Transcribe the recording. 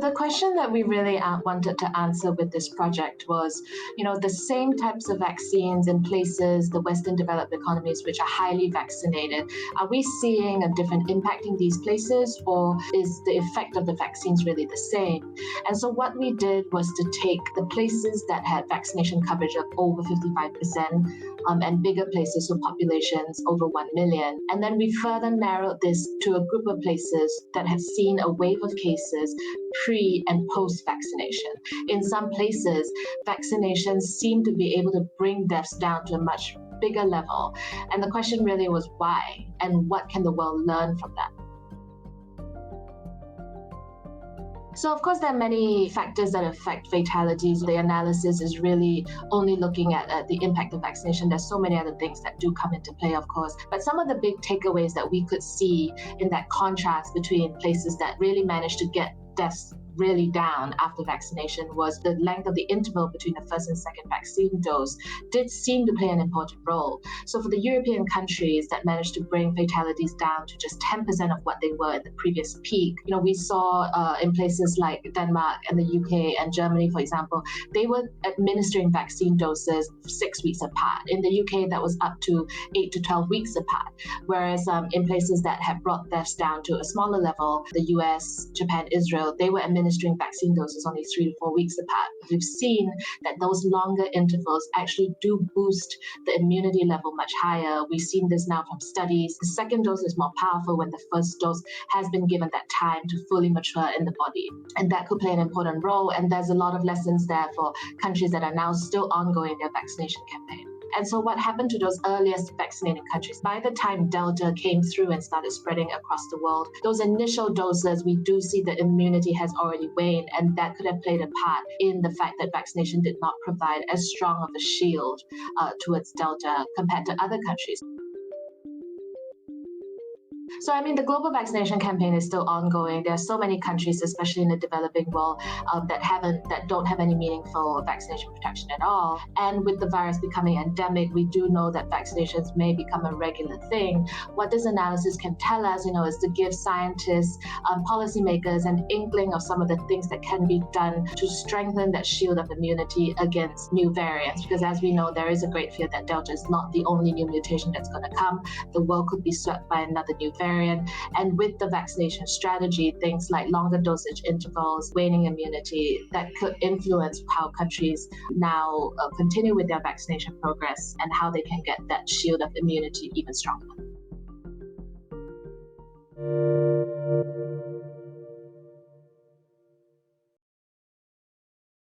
The question that we really wanted to answer with this project was, the same types of vaccines in places, the Western developed economies, which are highly vaccinated, are we seeing a different impact in these places, or is the effect of the vaccines really the same? And so what we did was to take the places that had vaccination coverage of over 55%, and bigger places, so populations over 1 million. And then we further narrowed this to a group of places that have seen a wave of cases pre and post vaccination. In some places, vaccinations seem to be able to bring deaths down to a much bigger level. And the question really was why, and what can the world learn from that? So, of course, there are many factors that affect fatalities. The analysis is really only looking at the impact of vaccination. There's so many other things that do come into play, of course. But some of the big takeaways that we could see in that contrast between places that really managed to get deaths really down after vaccination was the length of the interval between the first and second vaccine dose did seem to play an important role. So for the European countries that managed to bring fatalities down to just 10% of what they were at the previous peak, we saw in places like Denmark and the UK and Germany, for example, they were administering vaccine doses 6 weeks apart. In the UK, that was up to 8 to 12 weeks apart. Whereas in places that have brought deaths down to a smaller level, the US, Japan, Israel, they were administering vaccine doses only 3 to 4 weeks apart. We've seen that those longer intervals actually do boost the immunity level much higher. We've seen this now from studies. The second dose is more powerful when the first dose has been given that time to fully mature in the body. And that could play an important role. And there's a lot of lessons there for countries that are now still ongoing their vaccination campaign. And so what happened to those earliest vaccinated countries? By the time Delta came through and started spreading across the world, those initial doses, we do see the immunity has already waned, and that could have played a part in the fact that vaccination did not provide as strong of a shield towards Delta compared to other countries. So, the global vaccination campaign is still ongoing. There are so many countries, especially in the developing world, that don't have any meaningful vaccination protection at all. And with the virus becoming endemic, we do know that vaccinations may become a regular thing. What this analysis can tell us, is to give scientists, policymakers, an inkling of some of the things that can be done to strengthen that shield of immunity against new variants. Because as we know, there is a great fear that Delta is not the only new mutation that's going to come. The world could be swept by another new variant. And with the vaccination strategy, things like longer dosage intervals, waning immunity, that could influence how countries now continue with their vaccination progress and how they can get that shield of immunity even stronger.